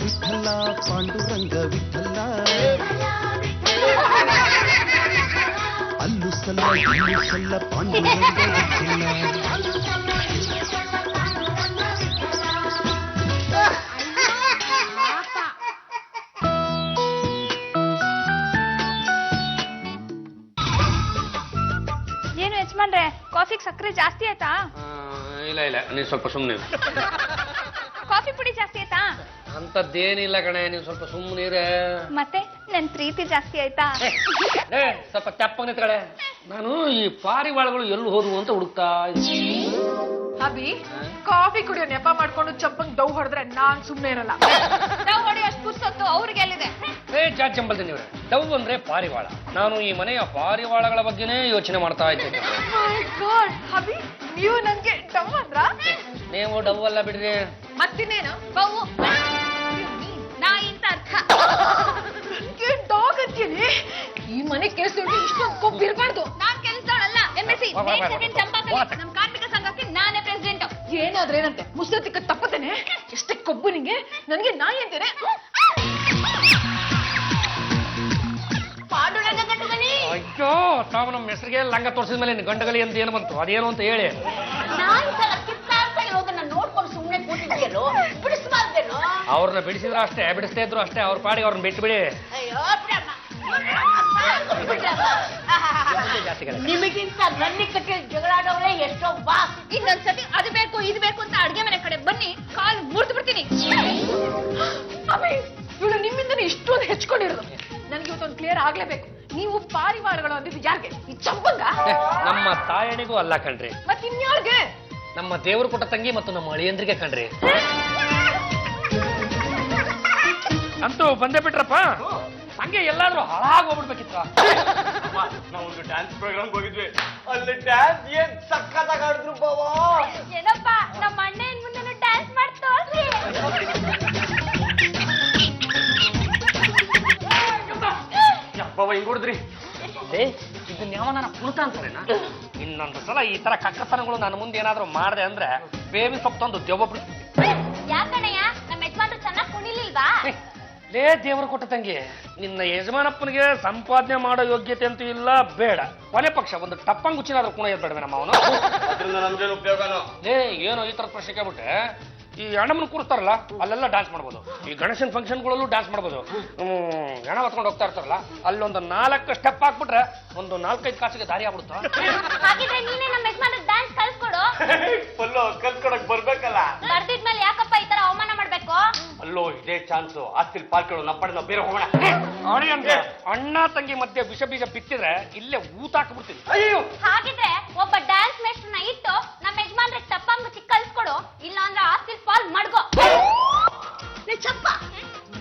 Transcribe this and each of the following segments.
ವಿಠಲ ಪಾಂಡುರಂಗ ವಿಠಲ ಅಲ್ಲು ಸಲ್ಲ ಇಲ್ಲು ಸಲ್ಲ ಪಾಂಡುರಂಗ ವಿಠಲ. ಏನು ಯಜಮಾನ್ರೆ ಕಾಫಿಗೆ ಸಕ್ಕರೆ ಜಾಸ್ತಿ ಆಯ್ತಾ? ಇಲ್ಲ ಇಲ್ಲ, ನೀನು ಸ್ವಲ್ಪ ಸುಮ್ಮನೆ. ಕಾಫಿ ಪುಡಿ ಜಾಸ್ತಿ ಆಯ್ತಾ? ಅಂತದ್ದೇನಿಲ್ಲ ಕಣೆ, ನೀವು ಸ್ವಲ್ಪ ಸುಮ್ಮನಿರೆ. ಮತ್ತೆ ನನ್ ಪ್ರೀತಿ ಜಾಸ್ತಿ ಆಯ್ತಾ? ಸ್ವಲ್ಪ ತೆಪ್ಪಗೆ ನಿಂತ್ಕಳೆ. ನಾನು ಈ ಪಾರಿವಾಳಗಳು ಎಲ್ಲಿ ಹೋದ್ವು ಅಂತ ಹುಡುಕ್ತಾ ಇದ್ದೀನಿ. ಅಭಿ, ಕಾಫಿ ಕುಡಿಯೋ ನೆಪ ಮಾಡ್ಕೊಂಡು ಚಂಪಂಗ್ ಡವ್ ಹೊಡೆದ್ರೆ ನಾನ್ ಸುಮ್ನೆ ಇರಲ್ಲ. ನಾವು ಹೊಡೆಯೋ ಅಷ್ಟು ಪುಸ್ತಕ ಅವ್ರಿಗೆ ಎಲ್ಲಿದೆ? ಜಾಜಂಬಲ್ದೆ ನೀವ್ರೆ, ಡವ್ ಅಂದ್ರೆ ಪಾರಿವಾಳ. ನಾನು ಈ ಮನೆಯ ಪಾರಿವಾಳಗಳ ಬಗ್ಗೆನೇ ಯೋಚನೆ ಮಾಡ್ತಾ ಇದ್ದೇನೆ. ಅಭಿ, ನೀವು ನನ್ಗೆ ಡವ್ ಅಂದ್ರ? ನೀವು ಡವ್ ಅಲ್ಲ ಬಿಡ್ರಿ. ಮತ್ತಿನ್ನೇನು? ಬವ್ವು ನಾಯಿ ಅಂತ ಅರ್ಥ. ನನ್ಗೆ ಡಾಗ್ ಅಂತೀನಿ. ಈ ಮನೆ ಕೆಲಸದೊಳಗೆ ಇಷ್ಟೊಂದು ಕೊಬ್ಬಿರ್ಬಾರ್ದು. ನಾನ್ ಕೆಲಸದವಳಲ್ಲ. MSc ನಮ್ ಕಾರ್ಮಿಕ ಸಂಘಕ್ಕೆ ನಾನೇ ಪ್ರೆಸಿಡೆಂಟ್. ಏನಾದ್ರೇನಂತೆ ಮುಸ್ತತಿಕ್ಕ ತಪ್ಪತೇನೆ. ಎಷ್ಟೇ ಕೊಬ್ಬು ನಿಂಗೆ, ನನಗೆ ನಾಯಿ ಅಂತೇನೆ. ಪಾಂಡುರಂಗ ಗಂಡುಗಲಿ. ಅಯ್ಯೋ, ತಾವು ನಮ್ಮ ಹೆಸರಿಗೆ ಲಂಗ ತೋರಿಸಿದ ಮೇಲೆ ಗಂಡಗಲಿ ಅಂತ ಏನು ಬಂತು? ಅದೇನು ಅಂತ ಹೇಳಿ. ನಾಯಿ ತರ ಕಿತ್ತಾಡ್ತಾ ಇರೋದನ್ನ ನೋಡ್ಕೊಂಡು ಸುಮ್ಮನೆ ಕೂತಿದ್ಯಲ್ಲೋ, ಬಿಡಿಸಬಾರ್ದೇನೋ? ಅವ್ರನ್ನ ಬಿಡಿಸಿದ್ರು ಅಷ್ಟೇ, ಬಿಡಿಸ್ತಾ ಇದ್ರು ಅಷ್ಟೇ. ಅವ್ರ ಪಾಡಿಗೆ ಅವ್ರನ್ನ ಬಿಟ್ಟು ಬಿಡಿ. ಅಯ್ಯೋ ನಿಮಗಿಂತ ನನ್ನ ಕಟ್ಟೆ ಜಗಳಾಡೋರೇ ಎಷ್ಟೋ ಬಾ. ಇನ್ನೊಂದ್ಸತಿ ಅದು ಬೇಕು ಇದು ಬೇಕು ಅಂತ ಅಡ್ಗೆ ಮನೆ ಕಡೆ ಬನ್ನಿ, ಕಾಲು ಮುರಿದು ಬಿಡ್ತೀನಿ. ಇವಳು ನಿಮ್ಮಿಂದನೇ ಇಷ್ಟೊಂದು ಹೆಚ್ಕೊಂಡಿರೋದು. ನನಗೆ ಇವತ್ತೊಂದು ಕ್ಲಿಯರ್ ಆಗ್ಲೇಬೇಕು. ನೀವು ಪಾರಿವಾಳಗಳು ಅಂದಿದ್ದು ಯಾರಿಗೆ? ಈ ಚಂಪಂಗ? ನಮ್ಮ ತಾಯಣಿಗೂ ಅಲ್ಲ ಕಣ್ರಿ, ಮತ್ತಿನ್ಯಾರ್ಗೆ? ನಮ್ಮ ದೇವರು ಕೊಟ್ಟ ತಂಗಿ ಮತ್ತು ನಮ್ಮ ಅಳಿಯಂದ್ರಿಗೆ ಕಣ್ರಿ. ಅಂತೂ ಬಂದೇ ಬಿಟ್ರಪ್ಪ. ಹಂಗೆ ಎಲ್ಲಾದ್ರೂ ಹಾಳಾಗಿ ಹೋಗ್ಬಿಡ್ಬೇಕಿತ್ತ. ನಾವೊಂದು ಡ್ಯಾನ್ಸ್ ಪ್ರೋಗ್ರಾಮ್ ಹೋಗಿದ್ವಿ. ಅಲ್ಲಿ ಡ್ಯಾನ್ಸ್ ಏನ್ ಸಕ್ಕತ್ತಾಗಿ ಆಡಿದ್ರು ಬಾವಾ. ಏನಪ್ಪ, ನಮ್ಮ ಅಣ್ಣ ಏನ್ ಮುಂದೆ ಡ್ಯಾನ್ಸ್ ಮಾಡ್ತೋಳ್ರಿ. ಬಾಬಾ ಹಿಂಗ್ ಹೊಡಿದ್ರಿ. ಇದನ್ನ ಯಾವನ ಕುಣಿತ ಅಂತಾರೇನ? ಇನ್ನೊಂದು ಸಲ ಈ ತರ ಕಕ್ಕತನಗಳು ನನ್ನ ಮುಂದೆ ಏನಾದ್ರು ಮಾಡಿದೆ ಅಂದ್ರೆ ಬೇಬಿ ಸೊಪ್ಪು ತಂದು ದೆವ್ವ ಬಿಡು. ಯಾಕಣ್ಣಯ್ಯ, ನಮ್ಮ ಯಜಮಾನ್ರು ಚೆನ್ನಾಗಿ ಕುಣಿಲಿಲ್ವಾ? ಲೇ ದೇವರು ಕೊಟ್ಟ ತಂಗಿ, ನಿನ್ನ ಯಜಮಾನಪ್ಪನಿಗೆ ಸಂಪಾದನೆ ಮಾಡೋ ಯೋಗ್ಯತೆ ಅಂತೂ ಇಲ್ಲ, ಬೇಡ. ಕೊನೆ ಪಕ್ಷ ಒಂದು ಟಪ್ಪಂಗುಚ್ಚಿನಾದ್ರೂ ಕುಣ ಬೇಡವೆ ನಮ್ಮ ಅವನು. ಅದ್ರಿಂದ ನಮ್ಗೇನು ಉಪಯೋಗನೋ? ಲೇ ಏನೋ ಈ ತರ ಪ್ರಶ್ನೆ ಕೇಳ್ಬಿಟ್ಟೆ. ಈ ಹಣ್ಣಮ್ಮನ ಕೂರಿಸ್ತಾರಲ್ಲ, ಅಲ್ಲೆಲ್ಲ ಡ್ಯಾನ್ಸ್ ಮಾಡ್ಬೋದು. ಈ ಗಣೇಶನ್ ಫಂಕ್ಷನ್ಗಳಲ್ಲೂ ಡ್ಯಾನ್ಸ್ ಮಾಡ್ಬೋದು. ಹೆಣ ಹೊತ್ಕೊಂಡು ಹೋಗ್ತಾ ಇರ್ತಾರಲ್ಲ, ಅಲ್ಲೊಂದು 4 ಸ್ಟೆಪ್ ಹಾಕ್ಬಿಟ್ರೆ ಒಂದು 4-5 ಕಾಸಿಗೆ ದಾರಿ ಆಗ್ಬಿಡುತ್ತಾ. ಹಾಗಿದ್ರೆ ನೀನೇ ನಮ್ಮ ಯಜಮಾನ್ರು ಡ್ಯಾನ್ಸ್ ಕಲ್ಸ್ಕೊಡು. ಫುಲ್ಲು ಕಲ್ತ್ಕೊಡಕ್ ಬರ್ಬೇಕಲ್ಲ. ಬರ್ದಿದ್ಮೇಲೆ ಯಾಕಪ್ಪ ಈ ತರ ಅವಮಾನ ಮಾಡ್ಬೇಕು? ಅಲ್ಲೋ ಇದೇ ಚಾನ್ಸು. ಆಸ್ತಿಲ್ ಪಾಲ್ಕೊಳ್ಳೋ ನಪ್ಪಡೆ ನಾವು ಬೇರೆ ಹೋಗೋಣ. ಅಣ್ಣ ತಂಗಿ ಮಧ್ಯೆ ವಿಷ ಬೀಜ ಬಿತ್ತಿದ್ರೆ ಇಲ್ಲೇ ಊತ ಹಾಕ್ಬಿಡ್ತೀನಿ. ಅಯ್ಯೋ, ಹಾಗಿದ್ರೆ ಒಬ್ಬ ಡ್ಯಾನ್ಸ್ ಮೇಸ್ಟರ್ನ ಇಟ್ಟು ನಮ್ಮ ಯಜಮಾನ್ರಿಗೆ ಟಪ್ಪಂಗುಚ್ಚಿ ಕಲ್ಸ್ಕೊಡು, ಇಲ್ಲ ಅಂದ್ರೆ ಆಸ್ತಿಲ್ ಪಾಲ್ ಮಾಡ್ಕೋ. ಚಪ್ಪ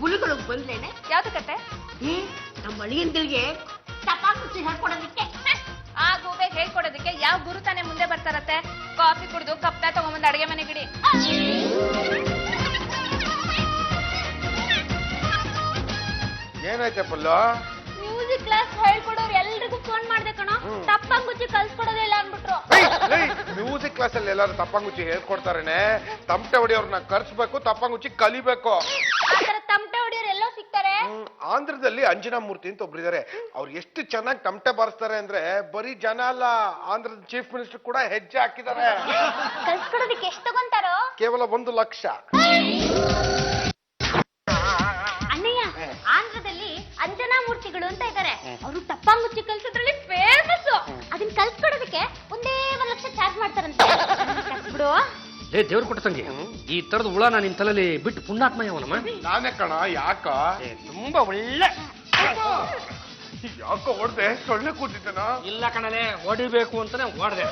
ಗುಳುಗಳು ಬಂದ್ಲೇನೆ ಯಾವ್ದು ಕತೆ? ನಮ್ಮ ಅಳಿಯಂದಿರಿಗೆ ಟಪಾಂಗುಚ್ಚಿ ಹೇಳ್ಕೊಡೋದಕ್ಕೆ. ಆ ಗೂಬೆ ಹೇಳ್ಕೊಡೋದಕ್ಕೆ ಯಾವ ಗುರು ತಾನೇ ಮುಂದೆ ಬರ್ತಾರತ್ತೆ? ಕಾಫಿ ಕುಡಿದು ಕಪ್ಪ ತಗೊಂಬಂದು ಅಡಿಗೆ ಮನೆ ಗಿಡಿ. ಏನಾಯ್ತಪ್ಪಲ್ಲ? ಮ್ಯೂಸಿಕ್ ಕ್ಲಾಸ್ ಹೇಳ್ಕೊಡೋರು ಎಲ್ರಿಗೂ ಫೋನ್ ಮಾಡ್ದೆ ಕಣೋ, ಟಪ್ಪಂಗುಚ್ಚಿ ಕಲ್ಸ್ಕೊಡೋದೇ ಇಲ್ಲ ಅನ್ಬಿಟ್ರು. ಮ್ಯೂಸಿಕ್ ಕ್ಲಾಸ್ ಅಲ್ಲಿ ಎಲ್ಲಾರು ತಪ್ಪಂಗುಚ್ಚಿ ಹೇಳ್ಕೊಡ್ತಾರೇನೆ. ತಮಟೆ ಹೊಡಿಯೋರ್ನ ಕರ್ಸ್ಬೇಕು, ತಪ್ಪಂಗುಚ್ಚಿ ಕಲಿಬೇಕು. ಆತರ ತಮಟೆ ಹೊಡಿಯೋರು ಎಲ್ಲೋ ಸಿಗ್ತಾರೆ. ಆಂಧ್ರದಲ್ಲಿ ಅಂಜನಾ ಮೂರ್ತಿ ಅಂತ ಒಬ್ರಿದ್ದಾರೆ. ಅವ್ರು ಎಷ್ಟು ಚೆನ್ನಾಗಿ ತಮಟೆ ಬಾರಿಸ್ತಾರೆ ಅಂದ್ರೆ ಬರೀ ಜನ ಅಲ್ಲ, ಆಂಧ್ರದ ಚೀಫ್ ಮಿನಿಸ್ಟರ್ ಕೂಡ ಹೆಜ್ಜೆ ಹಾಕಿದ್ದಾರೆ. ಕಲ್ಸ್ಕೊಡೋದಕ್ಕೆ ಎಷ್ಟು ತಗೊಂತಾರೋ? ಕೇವಲ 1 ಲಕ್ಷ. ಅಣ್ಣಯ್ಯ, ಆಂಧ್ರದಲ್ಲಿ ಅಂಜನಾ ಮೂರ್ತಿಗಳು ಅಂತ ಇದ್ದಾರೆ. ಅವರು ಟಪ್ಪಂಗುಚ್ಚಿ ಕಲ್ಸೋದ್ರಲ್ಲಿ ಫೇಮಸ್. ಅದನ್ನ ಕಲ್ಸ್ಕೊಡೋದಕ್ಕೆ 1 ಲಕ್ಷ ಚಾರ್ಜ್ ಮಾಡ್ತಾರಂತೆ. ಬಿಡು. ಲೇ ದೇವ್ರು ಕೊಟ್ಟ ತಂಗಿ, ಈ ತರದ ಹುಳ ನಾನು ನಿನ್ ತಲೆಯಲ್ಲಿ ಬಿಟ್ಟು ಪುಣ್ಯಾತ್ಮ ಯಾವನಮ್ಮ? ನಾನೇ ಕಣ. ಯಾಕ? ತುಂಬಾ ಒಳ್ಳೆ. ಯಾಕೋ ಹೊಡ್ದೆ? ಸೊಳ್ಳೆ ಕೂತಿದ್ದೇನ? ಇಲ್ಲ ಕಣಲೆ, ಹೊಡಿಬೇಕು ಅಂತಾನೆ ಹೊಡ್ದೆ.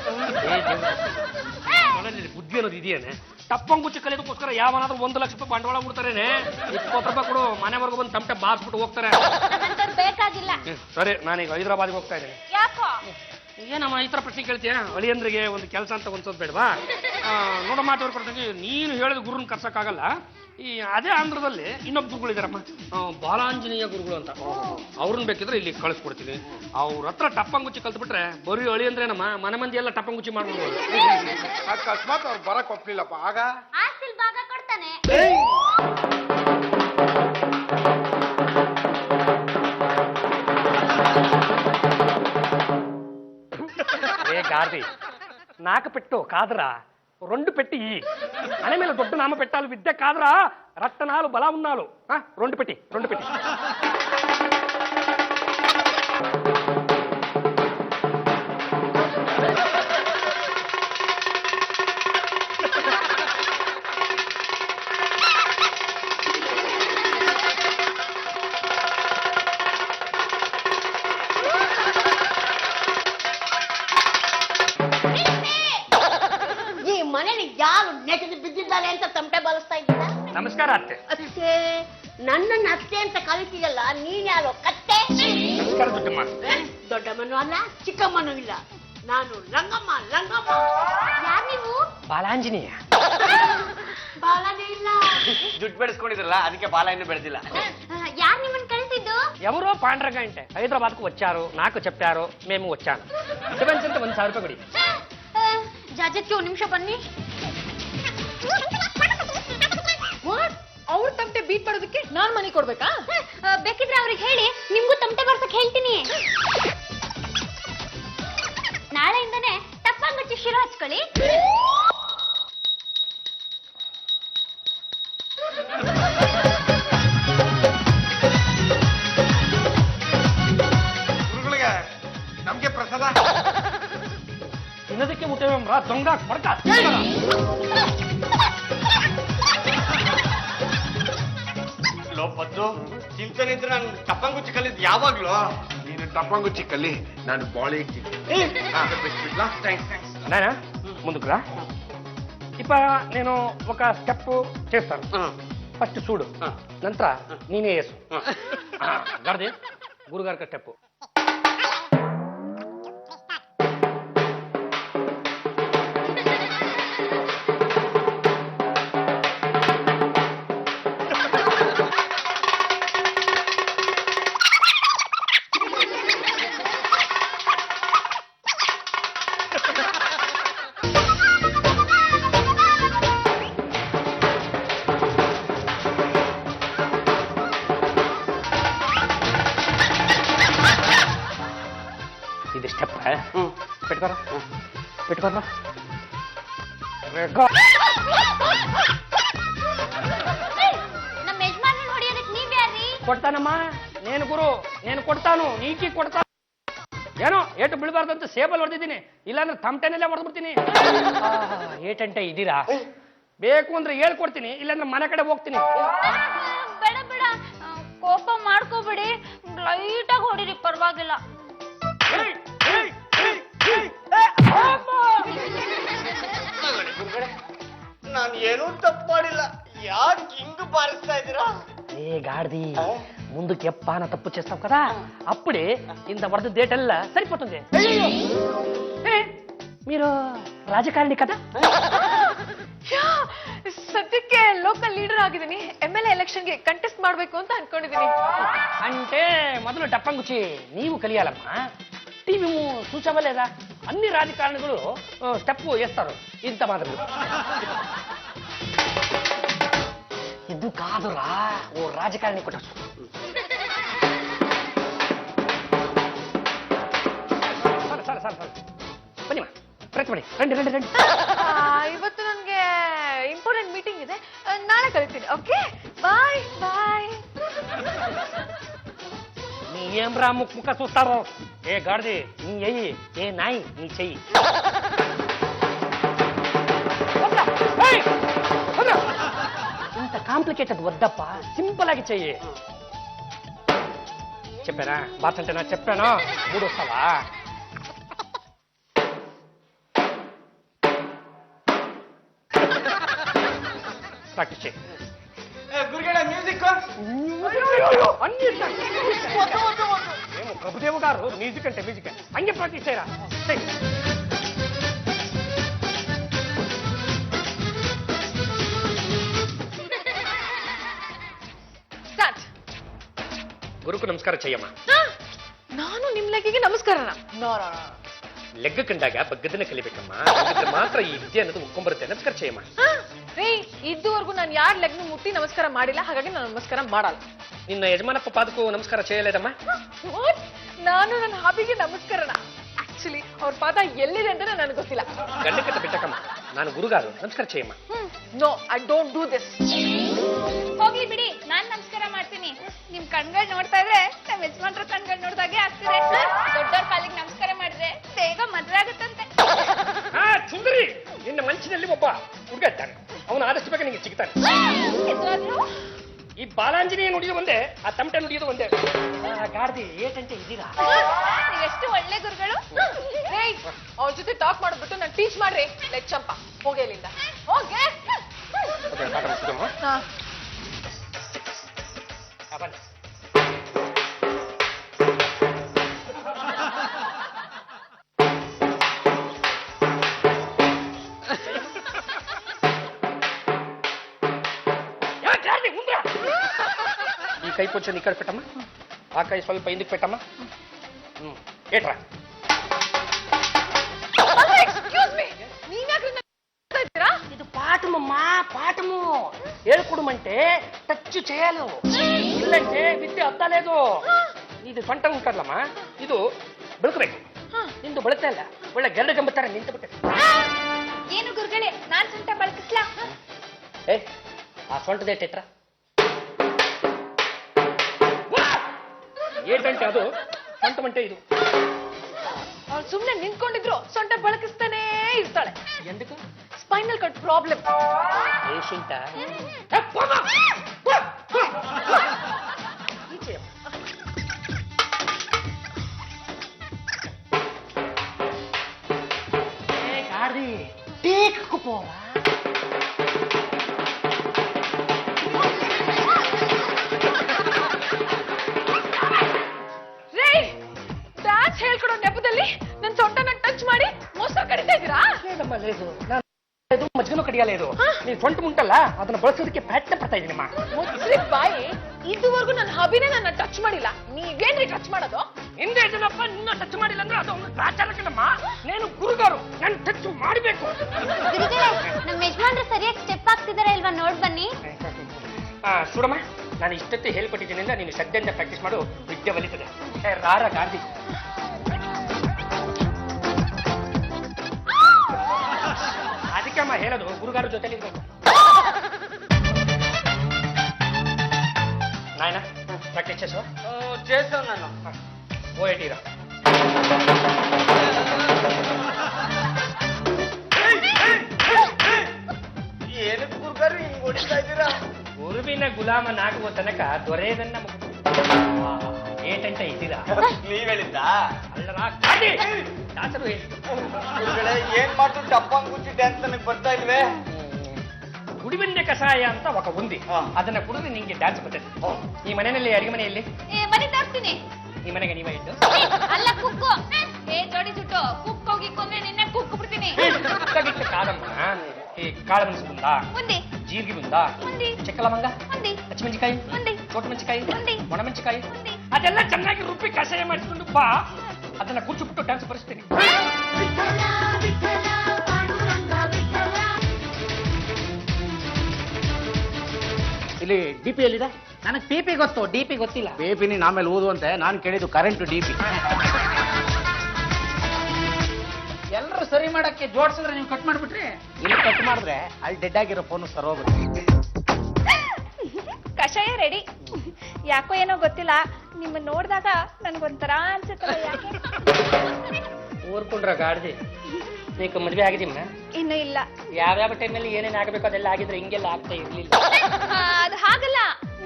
ಬುದ್ಧಿ ಅನ್ನೋದು ಇದೆಯೇನೆ? ಟಪ್ಪಂಗುಚ್ಚಿ ಕಲಿಯೋದಕ್ಕೋಸ್ಕರ ಯಾವನಾದ್ರೂ 1 ಲಕ್ಷ ರೂಪಾಯಿ ಬಂಡವಾಳ ಬಿಡ್ತಾರೇನೆ. 20 ರೂಪಾಯಿ ಕೊಡು, ಮನೆವರೆಗೂ ಬಂದು ತಮಟೆ ಬಾರಿಸ್ಬಿಟ್ಟು ಹೋಗ್ತಾರೆ. ಬೇಕಾಗಿಲ್ಲ. ಸರಿ, ನಾನೀಗ ಹೈದರಾಬಾದ್ಗೆ ಹೋಗ್ತಾ ಇದ್ದೇನೆ. ಯಾಕೋ? ಏನಮ್ಮ ಈ ತರ ಪ್ರಶ್ನೆ ಕೇಳ್ತೀಯ? ಅಳಿಯಂದ್ರಿಗೆ ಒಂದು ಕೆಲಸ ಅಂತ ಒಂದ್ಸೋದ್ ಬೇಡವಾ? ನೋಡ ಮಾತು ಕೊಡ್ತಂಗೆ, ನೀನು ಹೇಳಿದ ಗುರುನ್ ಕರ್ಸಕ್ಕಾಗಲ್ಲ. ಈ ಅದೇ ಆಂಧ್ರದಲ್ಲಿ ಇನ್ನೊಬ್ಬ ಗುರುಗಳಿದಾರಮ್ಮ, ಬಾಲಾಂಜನೇಯ ಗುರುಗಳು ಅಂತ. ಅವ್ರನ್ನ ಬೇಕಿದ್ರೆ ಇಲ್ಲಿ ಕಳಿಸ್ಕೊಡ್ತೀನಿ. ಅವ್ರ ಹತ್ರ ಟಪ್ಪಂಗುಚ್ಚಿ ಕಲ್ತ್ಬಿಟ್ರೆ ಬರೀ ಅಳಿಯಂದ್ರೇನಮ್ಮ, ಮನೆ ಮಂದಿ ಎಲ್ಲ ಟಪ್ಪಂಗುಚ್ಚಿ ಮಾಡ್ಬೋದು. ಅಕಸ್ಮಾತ್ ಅವ್ರು ಬರಕ್ ಒಪ್ಲಿಲ್ಲಪ್ಪ, ಆಗ ಆಸ್ತಿಲ್ ಭಾಗ ಕೊಡ್ತಾನೆ. గారిది నాకు పెట్టు కాదురా 2 పెట్టి అనే మీద దొడ్డు నామ పెట్టాలి విద్య కాదురా రత్తనాలు బలా ఉన్నాలు 2 పెట్టి ಈ ಮನೇಲಿ ಯಾರು ನೆಗೆದು ಬಿದ್ದಿದ್ದಾರೆ ಅಂತ ತಮಟೆ ಬಾರಿಸ್ತಾ ಇದ್ದೀರಾ? ನಮಸ್ಕಾರ ಅತ್ತೆ. ಅತ್ತೆ, ನನ್ನನ್ನು ಅತ್ತೆ ಅಂತ ಕಲಿತೀಯಲ್ಲ, ನೀನ್ ಯಾರೋ ಕತ್ತೆ? ನಮಸ್ಕಾರ ದೊಡ್ಡಮ್ಮ. ದೊಡ್ಡಮ್ಮನೂ ಅಲ್ಲ, ಚಿಕ್ಕಮ್ಮನೂ ಇಲ್ಲ. ನಾನು ರಂಗಮ್ಮ. ಯಾರ್ ನೀವು? ಬಾಲಾಂಜನೇಯ. ಬಾಲನೇ ಇಲ್ಲ. ಜುಟ್ ಬೆಳೆಸ್ಕೊಂಡಿದ್ರಲ್ಲ ಅದಕ್ಕೆ ಬಾಲ ಇನ್ನೂ ಬೆಳೆದಿಲ್ಲ. ಯಾರ್ ನಿಮ್ಮನ್ ಕಳಿಸಿದ್ದು? ఎవరో పాండ్రంగా అంటే హైదరాబాద్కు వచ్చారు నాకు చెప్పారు మేము వచ్చాను ಅಡ್ವಾನ್ಸ್ ಅಂತ 1,000 ರೂಪಾಯಿ ಕೊಡಿ. ಜಾಜಕ್ಕೆ 1 ನಿಮಿಷ ಬನ್ನಿ. ಅವ್ರ ತಮಟೆ ಬೀಟ್ ಮಾಡೋದಕ್ಕೆ ನಾನ್ ಮನಿ ಕೊಡ್ಬೇಕಾ? ಬೇಕಿದ್ರೆ ಅವ್ರಿಗೆ ಹೇಳಿ ನಿಮ್ಗೂ ತಮಟೆ ಬರ್ಸಕ್ ಹೇಳ್ತೀನಿ. ನಾಳೆಯಿಂದನೇ ಟಪ್ಪಾಂಗುಚ್ಚಿ ಶಿರ ಹಚ್ಕೊಳ್ಳಿ. ಗುರುಗಳಿಗೆ ನಮ್ಗೆ ಪ್ರಸಾದ ತಿನ್ನೋದಕ್ಕೆ ಮುಟ್ಟೇವ್ರಾ ದೊಂಗ ಕೊಡ್ಕ. ಲೋಪತ್ತು ಚಿಂತನೆ ಇದ್ರೆ ನಾನು ಟಪ್ಪಂಗುಚ್ಚಿ ಕಲಿದ್ ಯಾವಾಗ್ಲೂ. ನೀನು ಟಪ್ಪಂಗುಚ್ಚಿ ಕಲ್ಲಿ, ನಾನು ಬಾಳೆ నాయనా ముందుకు రా. ఇప్పుడు నేను ఒక స్టెప్ చేస్తాను. ఫస్ట్ చూడు, నంతర నేనే వేసు. గడది గురుగారికి స్టెప్. ఇది స్టెప్ పెట్టుకోరా పెట్టుకోరా. ನಮ್ಮ ಯಜಮಾನ್ರನ್ನ ಹೊಡಿಯೋದಕ್ಕೆ ನೀವ್ ಯಾರ್ರಿ? ಕೊಡ್ತಾನಮ್ಮ నేను ಗುರು, నేను ಕೊಡ್ತಾನು, ನೀಕಿ ಕೊಡ್ತಾನು. ಏನೋ ಏಟು ಬೀಳಬಾರ್ದಂತ ಸೇಬಲ್ ಹೊಡೆದಿದ್ದೀನಿ, ಇಲ್ಲಾಂದ್ರೆ ತಮಟೆನಲ್ಲೇ ಹೊಡೆದ್ಬಿಡ್ತೀನಿ. ಏಟಂటే ಇದ್ದೀರಾ? ಬೇಕು ಅಂದ್ರೆ ಹೇಳ್ಕೊಡ್ತೀನಿ, ಇಲ್ಲಾಂದ್ರೆ ಮನೆ ಕಡೆ ಹೋಗ್ತೀನಿ. ಬೇಡ ಬೇಡ, ಕೋಪ ಮಾಡ್ಕೋಬೇಡಿ, ಲೈಟಾಗಿ ಹೊಡಿರಿ, ಪರವಾಗಿಲ್ಲ. ನಾನು ಏನೂ ತಪ್ಪು ಮಾಡಿಲ್ಲ, ಯಾಕೆ ಹಿಂಗ್ ಬಾರಿಸ್ತಾ ಇದ್ದೀರಾ? ఏ గాడిది ముందుకు ఎప్పాన తప్పు చేస్తావు కదా, అప్పుడే ఇంత వరద డేటల్లా సరిపోతుంది. మీరు రాజకారణి కదా? ಸದ್ಯಕ್ಕೆ ಲೋಕಲ್ ಲೀಡರ್ ಆಗಿದ್ದೀನಿ. MLA ಎಲೆಕ್ಷನ್ಗೆ ಕಂಟೆಸ್ಟ್ ಮಾಡ್ಬೇಕು ಅಂತ ಅನ್ಕೊಂಡಿದ್ದೀನಿ. అంటే మొదలు టప్పంగుచ్చి నీవు కలియాలమ్మా. టీవీ చూసావా లేదా? అన్ని రాజకారణులు స్టెప్ వేస్తారు, ఇంత మాత్రం. ఇది కాదురా, ఓ రాజకారణి కొట్టచ్చు. సరే సరే సరే ಬನ್ನಿಮ್ಮ, ಪ್ರಯತ್ನ ಮಾಡಿ. ರಂಡಿ ರಂಡಿ ರಂಡಿ. ಇವತ್ತು ನನಗೆ ಇಂಪಾರ್ಟೆಂಟ್ ಮೀಟಿಂಗ್ ಇದೆ, ನಾಳೆ ಕರಿತೀನಿ. ಓಕೆ, ಬಾಯ್ ಬಾಯ್. నీ ఏం రా ముక్క చూస్తారో? ఏ గాడిది నీ ఎయ్యి, ఏ నాయి నీ చెయ్యి. ఇంత కాంప్లికేటెడ్ వద్దప్ప, సింపుల్ ఆಗಿ చెయ్యి. చెప్పానా బాత్ అంటే? నా చెప్పాను, 3 వస్తావా? ప్రాక్టీస్ చేయి. ಗುರುಗಳ ಮ್ಯೂಸಿಕ್ అన్ని ఏమో ప్రభుదేవ గారు మ్యూజిక్ అంటే మ్యూజిక్ అంగే ప్రాక్టీస్ చేయరా. ಸ್ಟಾರ್ಟ್. ಗುರುకు ನಮಸ್ಕಾರ చెయ్యమ్మా. ನಾನು ನಿಮ್ ಲೆಗ್ಗಿಗೆ ನಮಸ್ಕಾರನ? ಲೆಗ್ ಕಂಡಾಗ ಬಗ್ಗದನ್ನ ಕಲಿಬೇಕಮ್ಮ, ಹಾಗಿದ್ರೆ ಮಾತ್ರ ಈ ವಿದ್ಯೆ ಅನ್ನೋದು ಉಕ್ಕೊಂಬರುತ್ತೆ. ನಮಸ್ಕಾರ చెయ్యಮ್ಮ. ರೀ, ಇದುವರೆಗೂ ನಾನು ಯಾರ ಲೆಗ್ನು ಮುಟ್ಟಿ ನಮಸ್ಕಾರ ಮಾಡಿಲ್ಲ, ಹಾಗಾಗಿ ನಾನು ನಮಸ್ಕಾರ ಮಾಡಲ್ಲ. ನಿನ್ನ ಯಜಮಾನಪ್ಪ ಪಾದಕ್ಕೂ ನಮಸ್ಕಾರ చేయలేదమ్మా? ನಾನು ನನ್ನ ಹಾಬಿಗೆ ನಮಸ್ಕಾರನ. ಆಕ್ಚುಲಿ ಅವ್ರ ಪಾದ ಎಲ್ಲಿದೆ ಅಂತ ನನಗೆ ಗೊತ್ತಿಲ್ಲ. ಗಂಡಕಟ್ಟ ಬಿಟ್ಟಕ್ಕಮ್ಮ, ನಾನು ಗುರುಗಾರು. ನಮಸ್ಕಾರ చేయಮ್ಮ. No, I don't do this. ಹೋಗ್ಲಿ ಬಿಡಿ, ನಾನ್ ನಮಸ್ಕಾರ ಮಾಡ್ತೀನಿ. ನಿಮ್ ಕಣ್ಗಳ್ ನೋಡ್ತಾ ಇದ್ರೆ ನಮ್ ಯಜಮಾನ್ರ ಕಣ್ಗಳ್ ನೋಡ್ದಾಗೆ ಆಗ್ತಿದೆ. ದೊಡ್ಡವ್ರ ಕಾಲಿಗೆ ನಮಸ್ಕಾರ ಮಾಡಿದ್ರೆ ಬೇಗ ಮದ್ವೆ ಆಗುತ್ತಂತೆ. ಸುಂದರಿ, ನಿನ್ನ ಮನಸ್ಸಿನಲ್ಲಿ ಒಬ್ಬ ಹುಡುಗ ಇದ್ದಾನೆ. ಅವನು ಆದಷ್ಟು ಬೇಗ ನಿಂಗೆ ಸಿಗ್ತಾನೆ. ನಿಜವಾಗ್ಲೂ? ಈ ಬಾಲಾಂಜನೇಯ ನುಡಿಯೋದು ಒಂದೇ, ಆ ತಮಟೆ ನುಡಿಯೋದು ಒಂದೇ. ಗಾಡ್ದಿ ಏಟಂತೆ ಇದ್ದೀರಾ? ನೀವೆಷ್ಟು ಒಳ್ಳೆ ಗುರುಗಳು. ಅವ್ರ ಜೊತೆ ಟಾಕ್ ಮಾಡ್ಬಿಟ್ಟು ನಾನು ಟೀಚ್ ಮಾಡ್ರಿ. ಲೆಚ್ಚಂಪ ಹೋಗಿ ಅಲ್ಲಿಂದ ಹೋಗೆ. ಈ ಕೈ ಕೊಂಚ ಈ ಕಡೆ పెట్టಮ್ಮ, ಆ ಕೈ ಸ್ವಲ್ಪ ಹಿಂದಕ್ಕೆ పెట్టಮ್ಮ. ಏಟ್ರಾ? ఇది పాఠమమ్మా, పాఠము. ఏడుకుడుమంటే టచ్ చేయాలి, ఇల్లంటే విద్య అద్దలేదు. ఇది ಸೊಂಟ ಉಂಟಲ್ಲಮ್ಮ, ಇದು ಬೆಳಕಬೇಕು. ನಿಂದು ಬೆಳತಾ ಇಲ್ಲ, ಒಳ್ಳೆ ಗರಡ ಗಂಬತ್ತಾರೆ ನಿಂತು ಬಿಟ್ಟೆ. ಏನು ಗುರುಗಳೇ, ನಾನ್ ಸೊಂಟ ಬಳಕಿಸ್ಲಾ? ಏ, ಆ ಸೊಂಟದೇಟ್ರ ಏಟಂಟೆ ಅದು, ಸೊಂಟ ಮಂಟೆ ಇದು. ಅವ್ರು ಸುಮ್ನೆ ನಿಂತ್ಕೊಂಡಿದ್ರು ಸೊಂಟ ಬಳಕಿಸ್ತಾನೇ ಇರ್ತಾಳೆ. ಎಂದಕ್ಕೂ ಸ್ಪೈನಲ್ ಕಟ್ ಪ್ರಾಬ್ಲಮ್. ಪೇಷಂಟ ಗಾಡಿ ಟೇಕ್ಕು ಪೋರ. ಡ್ಯಾನ್ಸ್ ಹೇಳ್ಕೊಡೋ ನೆಪದಲ್ಲಿ ನನ್ ಸೊಂಟನ ಟಚ್ ಮಾಡಿ ಮೋಸ ಕಡಿತಾ ಇದ್ದೀರಾ? లేదమ్మా, లేదు. లేదు, మజ్జిగలో కడియలేదు. నీ సొంట ఉంటಲ್ಲ, ಅದನ್ನ ಬಳಸೋದಕ್ಕೆ ಪ್ರಯತ್ನ ಪಡ್ತಾ ಇದ್ದೀನಮ್ಮ. ಮುಚ್ಚ್ರಿ ಬಾಯಿ. ಇದುವರೆಗೂ ನನ್ನ ಹಬಿನೇ ನನ್ನ ಟಚ್ ಮಾಡಿಲ್ಲ. ನೀವೇನ್ರಿ ಟಚ್ ಮಾಡೋದು? ಹಿಂದೆ ಇದನ್ನಪ್ಪ ನಿನ್ನ ಟಚ್ ಮಾಡಿಲ್ಲ ಅಂದ್ರೆ ಅದು ಒಂದು ಪ್ರಾಚಾರಕನಮ್ಮ. నేను ಗುರುಗಾರು, ನಾನು ಟಚ್ ಮಾಡಬೇಕು. ಗುರುಗಳೇ, ನಮ್ಮ ಯಜಮಾನ್ರು ಸರಿಯಾಗಿ ಸ್ಟೆಪ್ ಆಗ್ತಿದಾರ ಇಲ್ವಾ ನೋಡ್ ಬನ್ನಿ. ಸುಡಮ್ಮ, ನಾನು ಇಷ್ಟೊತ್ತು ಹೇಳ್ಕೊಟ್ಟಿದ್ದೀನಿ ಅಂದ್ರೆ ನೀನು ಶ್ರದ್ಧೆಯಿಂದ ಪ್ರಾಕ್ಟೀಸ್ ಮಾಡು, ವಿದ್ಯೆ ಒಲಿತದೆ. ರಾರ ಗಾಂಧಿ. ಅದಕ್ಕಮ್ಮ ಹೇಳೋದು, ಗುರುಗಾರ ಜೊತೆಲಿ ಇರ್ಬೇಕು. నాయన ప్రాక్టీస్ చేసావా? చేస్తాను నాన్న. ఓఏటీరా. ಏನಕ್ಕೆ ಗುರುಗಾರು ಹಿಂಗ್ ಹೊಡಿತಾ ಇದ್ದೀರಾ? ಗುರುವಿನ ಗುಲಾಮ ನಾಗುವ ತನಕ ದೊರೆಯದನ್ನ ಏಟಂಟ ಇದ್ದೀರಾ? ನೀವ್ ಹೇಳಿದ್ದ? ಅಲ್ಲರ ದಾಸರು ಹೇಳಿದ್ದು. ಗುರುಗಳೇ, ಏನ್ ಮಾಡ್ತು ಟಪ್ಪಂಗ್ ಕೂತಿದ್ದೆ ಅಂತ ನನಗೆ ಬರ್ತಾ ಇಲ್ವೇ? ಗುಡಿಬೆಂಡೆ ಕಷಾಯ ಅಂತ ఒక ఉంది, ಅದನ್ನ ಕುಡಿದು ನಿಂಗೆ ಡ್ಯಾನ್ಸ್ ಬರ್ತದೆ. ಈ ಮನೆಯಲ್ಲಿ ಅಡಿಗೆ ಮನೆಯಲ್ಲಿ ಬನ್ನಿ ತರ್ತೀನಿ. ಈ ಮನೆಗೆ ನೀವ ಇದ್ದು ಅಲ್ಲ ಕುಕ್ಕು. ಜೋಡಿ ಸುಟ್ಟು ಕುಕ್ ಹೋಗಿ ಕೊಂದ್ರೆ ನಿನ್ನೆ ಕುಕ್ಕು ಬಿಡ್ತೀನಿ. కాదమ్మా, ఈ కాళమనసు ఉందా, ఉంది. జీరికి ఉందా, ఉంది. చెక్కలమంగ, ఉంది. ಹಸಿಮೆಣಸಿಕಾಯಿ, ఉంది. ಚೋಟ ಮೆಣಸಿಕಾಯಿ, ఉంది. ಒಣಮೆಣಸಿಕಾಯಿ, ఉంది. ಅದೆಲ್ಲ ಚೆನ್ನಾಗಿ ರುಬ್ಬಿ ಕಷಾಯ ಮಾಡಿಸ್ಕೊಂಡು ಬಾ, ಅದನ್ನ ಕೂರ್ಚಿಬಿಟ್ಟು ಡ್ಯಾನ್ಸ್ ಬರೆಸ್ತೀನಿ. ಇಲ್ಲಿ ಡಿಪಿ ಎಲ್ಲಿದೆ? ನನಗೆ ಪಿಪಿ ಗೊತ್ತು, ಡಿಪಿ ಗೊತ್ತಿಲ್ಲ. ಬೇಪಿ ನೀನ್ ಆಮೇಲೆ ಓದುವಂತೆ, ನಾನು ಕೇಳಿದ್ದು ಕರೆಂಟ್ ಡಿಪಿ. ಎಲ್ಲರೂ ಸರಿ ಮಾಡಕ್ಕೆ ಜೋಡಿಸಿದ್ರೆ ನೀವು ಕಟ್ ಮಾಡ್ಬಿಟ್ರಿ. ಇಲ್ಲಿ ಕಟ್ ಮಾಡಿದ್ರೆ ಅಲ್ಲಿ ಡೆಡ್ ಆಗಿರೋ ಫೋನ್ ಸರೋಗುತ್ತೆ. ಕಷಾಯ ರೆಡಿ. ಯಾಕೋ ಏನೋ ಗೊತ್ತಿಲ್ಲ, ನಿಮ್ಮ ನೋಡಿದಾಗ ನನ್ಗೊಂಥರ ಅನ್ಸುತ್ತಲ್ಲ. ಯಾಕೆ? ಊರ್ಕೊಂಡ್ರ ಗಾಡ್ದಿ, ನೀಕು ಮದ್ವೆ ಆಗಿದೀಮ್ಮ? ಇನ್ನು ಇಲ್ಲ. ಯಾವ್ಯಾವ ಟೈಮಲ್ಲಿ ಏನೇನ್ ಆಗಬೇಕು ಅದೆಲ್ಲ ಆಗಿದ್ರೆ ಹಿಂಗೆಲ್ಲ ಆಗ್ತಾ ಇರ್ಲಿಲ್ಲ. ಅದು ಹಾಗಲ್ಲ,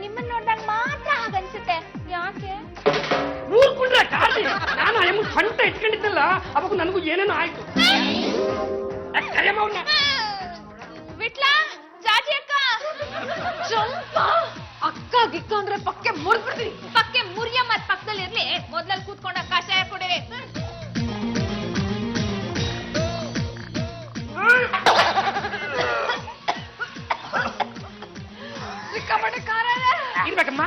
ನಿಮ್ಮನ್ನ ನೋಡಿದಾಗ ಮಾತ್ರ ಹಾಗನ್ಸುತ್ತೆ. ಯಾಕೆ? ಊರ್ಕೊಂಡ್ರ ಗಾಡ್ದಿ, ನಾನು ಎಮ್ಮ ಸ್ವಂತ ಇಟ್ಕೊಂಡಿದ್ದಲ್ಲ, ಅವಾಗ ನನಗೂ ಏನೇನೋ ಆಯ್ತು. ಕರೆಯಮ್ಮ ವಿಟ್ಲ, ಜಾಜಿ ಅಕ್ಕ. ಅಕ್ಕ ಗಿಕ್ಕ ಅಂದ್ರೆ ಪಕ್ಕೆ ಮುರಿದ್ಬಿಡ್ತೀನಿ. ಪಕ್ಕೆ ಮುರಿಯ ಮತ್ ಪಕ್ಕದಲ್ಲಿ ಇರ್ಲಿ, ಮೊದ್ಲಲ್ಲಿ ಕೂತ್ಕೊಂಡ ಕಷಾಯ ಕುಡಿರಿ. ಸಿಕ್ಕಾಪಟ್ಟೆ ಖಾರ ಇರ್ಬೇಕಮ್ಮ,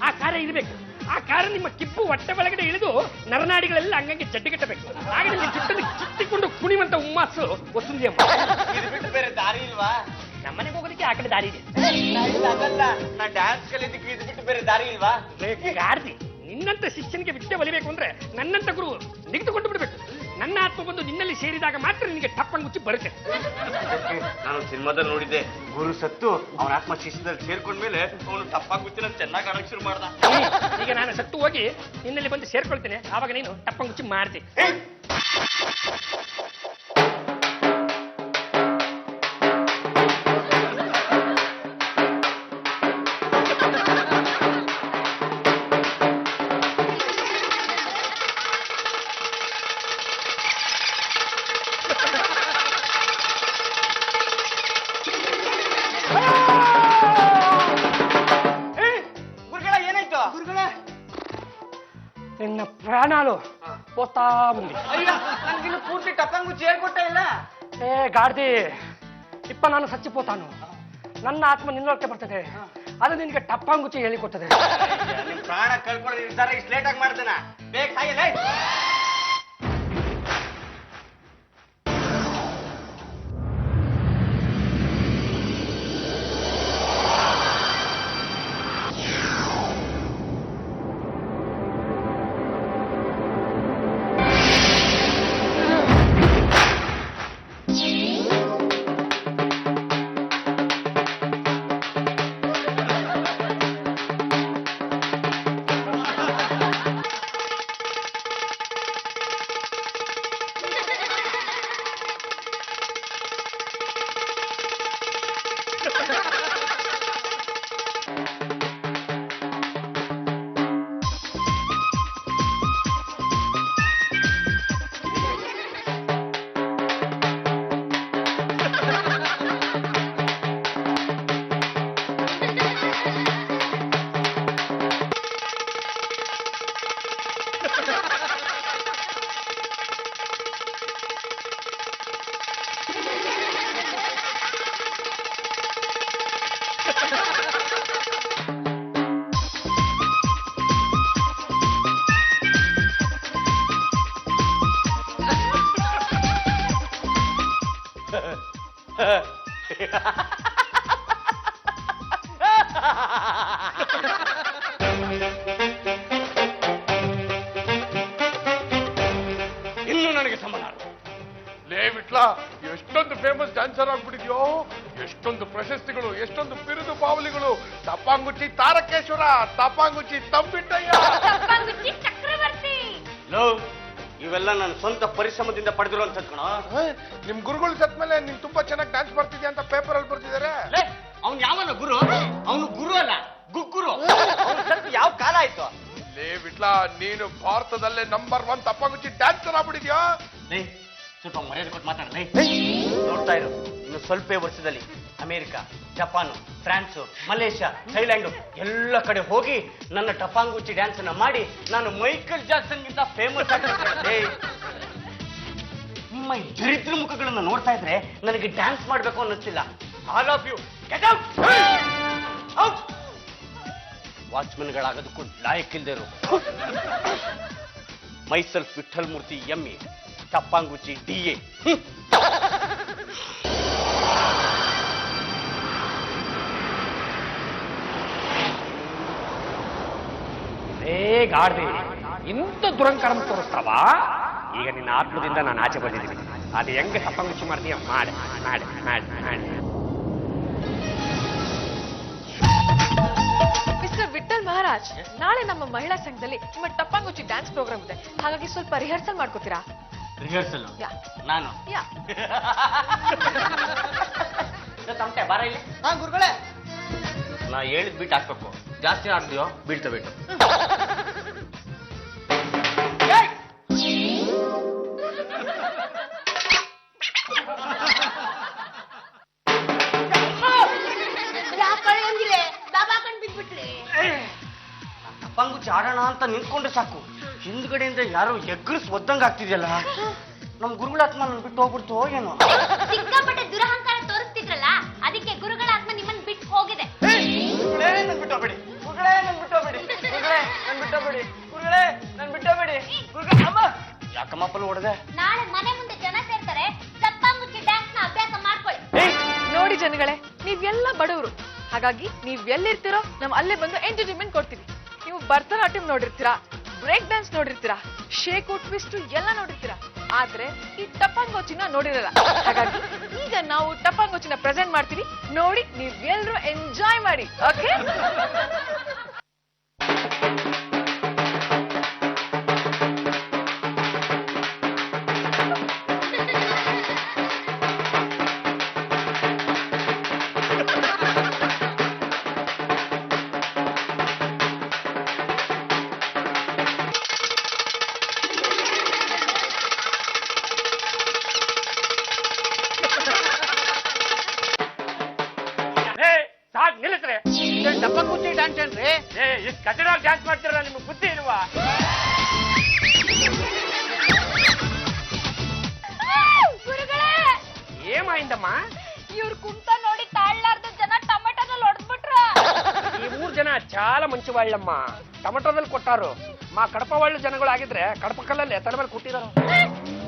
ಆ ಖಾರ ಇರ್ಬೇಕು. ಆ ಖಾರ ನಿಮ್ಮ ಕಿಪ್ಪು ಹೊಟ್ಟೆ ಒಳಗಡೆ ಇಳಿದು ನರನಾಡಿಗಳೆಲ್ಲ ಹಂಗಂಗೆ ಜಡ್ಡಿಗಟ್ಟಬೇಕು. ಆಗ ನಿಮಗೆ ಜುಟ್ಟನ್ನು ಕಿತ್ತಿಕೊಂಡು ಕುಣಿವಂತ ಹುಮ್ಮಾಸು ವಸುಂಧಿ ಅಮ್ಮ. ಇದು ಬಿಟ್ಟು ಬೇರೆ ದಾರಿ ಇಲ್ವಾ? ನಮ್ಮನೆಗೆ ಹೋಗೋದಕ್ಕೆ ಆ ಕಡೆ ದಾರಿ ಇದೆ. ಅದಲ್ಲ, ನಾ ಡ್ಯಾನ್ಸ್ ಕಲಿಯೋದಕ್ಕೆ ಇದು ಬಿಟ್ಟು ಬೇರೆ ದಾರಿ ಇಲ್ವಾ? ಗಾರ್ದಿ, ನಿನ್ನಂತ ಶಿಷ್ಯನಿಗೆ ವಿದ್ಯೆ ಒಲಿಬೇಕು ಅಂದ್ರೆ ನನ್ನಂತ ಗುರು ನಿಗದುಕೊಂಡು ಬಿಡ್ಬೇಕು. ನನ್ನ ಆತ್ಮ ಬಂದು ನಿನ್ನಲ್ಲಿ ಸೇರಿದಾಗ ಮಾತ್ರ ನಿನಗೆ ಟಪ್ಪಂಗುಚ್ಚಿ ಬರುತ್ತೆ. ನಾನು ಸಿನಿಮಾದಲ್ಲಿ ನೋಡಿದ್ದೆ, ಗುರು ಸತ್ತು ಅವನ ಆತ್ಮ ಶಿಷ್ಯದಲ್ಲಿ ಸೇರ್ಕೊಂಡ್ಮೇಲೆ ಅವನು ಟಪ್ಪಾಗುಚ್ಚಿನ ಚೆನ್ನಾಗಿ ಆಡಕ್ ಶುರು ಮಾಡ್ದ. ಈಗ ನಾನು ಸತ್ತು ಹೋಗಿ ನಿನ್ನಲ್ಲಿ ಬಂದು ಸೇರ್ಕೊಳ್ತೇನೆ, ಆವಾಗ ನೀನು ಟಪ್ಪಂಗುಚ್ಚಿ ಮಾಡ್ತಿ. ಗುರುಗಳ ಏನಾಯ್ತು? ನಿನ್ನ ಪ್ರಾಣಾಲು పోతా ఉంది. ಅಯ್ಯೋ, ನನ್ಗಿನ್ನು ಪೂರ್ತಿ ಟಪ್ಪಂಗುಚ್ಚಿ ಹೇಳ್ಕೊಟ್ಟ ಇಲ್ಲ. ಏ ಗಾಡ್ದಿ, ಇಪ್ಪ ನಾನು ಸಚ್ಚಿపోతాను. ನನ್ನ ಆತ್ಮ ನಿನ್ನೊಳಕ್ಕೆ ಬರ್ತದೆ, ಅದು ನಿನಗೆ ಟಪ್ಪಂಗುಚ್ಚಿ ಹೇಳಿಕೊಡ್ತದೆ. ನಿಮ್ ಪ್ರಾಣ ಕಳ್ಕೊಳ್ಳೋ ನಿರ್ಧಾರ ಇಷ್ಟು ಲೇಟ್ ಆಗಿ ಮಾಡ್ತೇನ? ಬೇಗ ಸಾಯಲ್ಲ. ಇನ್ನು ನನಗೆ ಸಮಾನ. ಲೇ ವಿಟ್ಲ, ಎಷ್ಟೊಂದು ಫೇಮಸ್ ಡ್ಯಾನ್ಸರ್ ಆಗ್ಬಿಟ್ಟಿದ್ಯೋ, ಎಷ್ಟೊಂದು ಪ್ರಶಸ್ತಿಗಳು, ಎಷ್ಟೊಂದು ಬಿರುದು ಬಾವಲಿಗಳು. ಟಪಾಂಗುಚ್ಚಿ ತಾರಕೇಶ್ವರ, ಟಪಾಂಗುಚ್ಚಿ ತಂಬಿಟ್ಟಯ್ಯ. ಟಪ್ಪಂಗುಚ್ಚಿ ಚಕ್ರವರ್ತಿ. ಲೋ, ಇವೆಲ್ಲ ನನ್ನ ಸ್ವಂತ ಪರಿಶ್ರಮದಿಂದ ಪಡೆದಿರುವಂತದ್ ಕಣ. ನಿಮ್ ಗುರುಗಳು ಸತ್ಮೇಲೆ ನೀನ್ ತುಂಬಾ ಚೆನ್ನಾಗಿ ಡ್ಯಾನ್ಸ್ ಮಾಡ್ತಿದ್ಯಾ ಅಂತ ಪೇಪರ್ ಅಲ್ಲಿ ಬರ್ತಿದ್ದಾರೆ. ಅವ್ನು ಯಾವನ ಗುರು? ಅವನು ಗುರು ಅಲ್ಲ, ಗುಗ್ಗುರು. ಯಾವ ಕಾಲ ಆಯ್ತು? ಲೇ ವಿಟ್ಲ, ನೀನು ಭಾರತದಲ್ಲೇ ನಂಬರ್ 1 ಟಪಾಂಗುಚ್ಚಿ ಡ್ಯಾನ್ಸರ್ ಆಗ್ಬಿಟ್ಟಿದ್ಯಾ. ಸ್ವಲ್ಪ ಮರ್ಯಾದೆ ಕೊಟ್ಟು ಮಾತಾಡಲೇ. ನೋಡ್ತಾ ಇರು, ಇನ್ನು ಸ್ವಲ್ಪ ವರ್ಷದಲ್ಲಿ America, Japan, prawns, Malaysia, Thailand ಎಲ್ಲ ಕಡೆ ಹೋಗಿ ನನ್ನ ಟಪಾಂಗುಚ್ಚಿ ಡ್ಯಾನ್ಸ್ ಅನ್ನ ಮಾಡಿ ನಾನು ಮೈಕಲ್ ಜಾಕ್ಸನ್ ಗಿಂತ ಫೇಮಸ್ ಆಗ್ತದೆ. ನಿಮ್ಮ ಈ ದರಿದ್ರ ಮುಖಗಳನ್ನ ನೋಡ್ತಾ ಇದ್ರೆ ನನಗೆ ಡ್ಯಾನ್ಸ್ ಮಾಡ್ಬೇಕು ಅನ್ನಿಸ್ತಿಲ್ಲ. All of you get out. Out. ವಾಚ್ಮನ್ಗಳಾಗೋದಕ್ಕೂ ಲಾಯಕ್ಕಿಲ್ದೇರು. ಮೈಸೆಲ್ಫ್ ವಿಠಲ್ ಮೂರ್ತಿ ಎಮ್ಮೆ, ಟಪ್ಪಾಂಗುಚ್ಚಿ DA. ಏ ಗಾಡ್ದಿ, ಇಂಥ ದುರಂಕಾರಂ ತೋರಿಸ್ತಾವ. ಈಗ ನಿನ್ನ ಆತ್ಮದಿಂದ ನಾನು ಆಚೆ ಬಂದಿದ್ದೀನಿ. ಅದು ಹೆಂಗೆ ಟಪ್ಪಂಗುಚ್ಚಿ ಮಾಡ್ತೀಯ ಮಾಡಿ ಮಾಡಿ ಮಾಡಿ ಮಾಡಿ. ಮಿಸ್ಟರ್ ವಿಠಲ್ ಮಹಾರಾಜ್, ನಾಳೆ ನಮ್ಮ ಮಹಿಳಾ ಸಂಘದಲ್ಲಿ ನಿಮ್ಮ ಟಪ್ಪಂಗುಚ್ಚಿ ಡ್ಯಾನ್ಸ್ ಪ್ರೋಗ್ರಾಮ್ ಇದೆ. ಹಾಗಾಗಿ ಸ್ವಲ್ಪ ರಿಹರ್ಸಲ್ ಮಾಡ್ಕೋತೀರಾ? ರಿಹರ್ಸಲ್? ಯಾ. ನಾನು ಯಾ. ತಮಟೆ ಬಾರ ಇಲ್ಲಿ. ಗುರುಗಳೇ, ನಾ ಹೇಳಿದ್ ಬಿಟ್ಟು ಹಾಕ್ಬೇಕು. ಜಾಸ್ತಿ ಆಡ್ತೀಯೋ ಬೀಳ್ತಬೇಕು. ಯಾಕಡೆ ಅಂದಿಲೆ ಬಾಬಾ ಕಂಡು ಬಿದ್ಬಿಟ್ರಿ. ಟಪಾಂಗುಚ್ಚಿ ಆಡೋಣ ಅಂತ ನಿಂತ್ಕೊಂಡ್ರೆ ಸಾಕು, ಹಿಂದ್ಗಡೆಯಿಂದ ಯಾರೋ ಎಗ್ರಿಸ್ ಒದ್ದಂಗ ಆಗ್ತಿದ್ಯಲ್ಲ. ನಮ್ ಗುರುಗಳ ಆತ್ಮ ನನ್ ಬಿಟ್ಟು ಹೋಗ್ಬಿಡ್ತು ಏನೋ. ಸಿಕ್ಕಾಪಟ್ಟೆ ದುರಹಂಕಾರ ತೋರಿಸ್ತಿದ್ರಲ್ಲ, ಅದಕ್ಕೆ ಗುರುಗಳ ಆತ್ಮ ನಿಮ್ಮನ್ನ ಬಿಟ್ಟು ಹೋಗಿದೆ. ಗುರುಗಳೇ ನನ್ ಬಿಟ್ಟೋಗ್ಬೇಡಿ, ಗುರುಗಳೇ ನನ್ ಬಿಟ್ಟೋಗ್ಬೇಡಿ, ಗುರುಗಳೇ ನನ್ ಬಿಟ್ಟೋಗ್ಬೇಡಿ, ಗುರುಗಳೇ ನನ್ ಬಿಟ್ಟೋಗ್ಬೇಡಿ. ಅಮ್ಮ ಯಾಕಮ್ಮ ಪಲ್ಲು ಹೊಡೆದೆ? ನಾಳೆ ಮನೆ ಮುಂದೆ ಜನ ಸೇರ್ತಾರೆ, ಟಪ್ಪಂಗುಚ್ಚಿ ಡ್ಯಾನ್ಸ್ ನ ಅಭ್ಯಾಸ ಮಾಡ್ಕೊಳ್ಳಿ. ನೋಡಿ ಜನಗಳೇ, ನೀವೆಲ್ಲ ಬಡವರು, ಹಾಗಾಗಿ ನೀವ್ ಎಲ್ಲಿರ್ತೀರೋ ನಾವು ಅಲ್ಲೇ ಬಂದು ಎಂಟರ್ಟೈನ್ಮೆಂಟ್ ಕೊಡ್ತೀವಿ. ನೀವು ಭರತನಾಟ್ಯಂ ನೋಡಿರ್ತೀರಾ, ಬ್ರೇಕ್ ಡ್ಯಾನ್ಸ್ ನೋಡಿರ್ತೀರಾ, ಶೇಕು ಟ್ವಿಸ್ಟ್ ಎಲ್ಲ ನೋಡಿರ್ತೀರಾ. ಆದ್ರೆ ಈ ಟಪಾಂಗೋಚಿನ ನೋಡಿರಲ್ಲ. ಹಾಗಾಗಿ ಈಗ ನಾವು ಟಪಾಂಗೋಚಿನ ಪ್ರೆಸೆಂಟ್ ಮಾಡ್ತೀವಿ, ನೋಡಿ ನೀವೆಲ್ಲರೂ ಎಂಜಾಯ್ ಮಾಡಿ. ಓಕೆ? ಸಾಕ್ ನಿಲ್ಲಿಸ್ರೆ. ಟಪಾಂಗುಚ್ಚಿ ಡ್ಯಾನ್ಸ್ ಏನ್ರಿ? ಇಷ್ಟು ಕಠಿಣವಾಗಿ ಡ್ಯಾನ್ಸ್ ಮಾಡ್ತೀರ, ನಿಮ್ಗೆ ಬುದ್ಧಿ ಇಲ್ವಾ? ಗುರುಗಳೇ, ಏಮಾಯಿಂದಮ್ಮ? ಇವ್ರ ಕುಂತ ನೋಡಿ ತಾಳ್ಲಾರ್ದ ಜನ ಟೊಮೆಟೊದಲ್ಲಿ ಹೊಡೆದ್ಬಿಟ್ರ. ಈ 3 ಜನ ಚಾಲ ಮಂಚು ಬಾಳಮ್ಮ ಟೊಮೆಟೊದಲ್ಲಿ ಕೊಟ್ಟಾರು. ಕಡಪ ಒಳ್ಳೆ ಜನಗಳಾಗಿದ್ರೆ ಕಡಪ ಕಲ್ಲಲ್ಲಿ ತಲೆ ಮೇಲೆ ಕೊಟ್ಟಿದಾರ.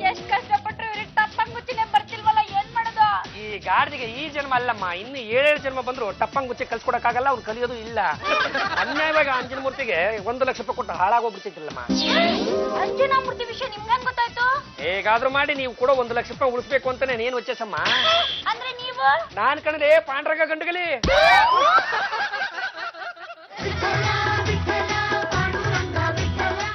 ಎಷ್ಟ್ ಕಷ್ಟಪಟ್ರು ಇವ್ರಿಗೆ ಟಪ್ಪಂಗುಚ್ಚಿನೇ ಬರ್ತಿಲ್ವಲ್ಲ, ಏನ್ ಮಾಡೋದು? ಈ ಗಾರ್ಜಿಗೆ ಈ ಜನ್ಮ ಅಲ್ಲಮ್ಮ, ಇನ್ನು 7 ಜನ್ಮ ಬಂದ್ರು ಟಪ್ಪಂಗುಚ್ಚಿ ಕಲ್ಸ್ಕೊಡಕ್ಕಾಗಲ್ಲ, ಅವ್ರು ಕಲಿಯೋದು ಇಲ್ಲ. ಅನ್ಯಾಯವಾಗಿ ಅಂಜನ ಮೂರ್ತಿಗೆ 1 ಲಕ್ಷ ರೂಪಾಯಿ ಕೊಟ್ಟು ಹಾಳಾಗೋಗ್ಬಿಡ್ತಿದ್ರಲ್ಲಮ್ಮ. ಅಂಜನಾ ಮೂರ್ತಿ ವಿಷಯ ನಿಮ್ಗೇನ್ ಗೊತ್ತಾಯ್ತು? ಹೇಗಾದ್ರೂ ಮಾಡಿ ನೀವು ಕೂಡ 1 ಲಕ್ಷ ರೂಪಾಯಿ ಉಳಿಸ್ಬೇಕು ಅಂತಾನೆ ನೀನ್ వచ్చేಸಮ್ಮ. ಅಂದ್ರೆ ನೀವು ನಾನ್ ಕಣದೆ ಪಾಂಡ್ರಗ ಗಂಡುಗಲಿ.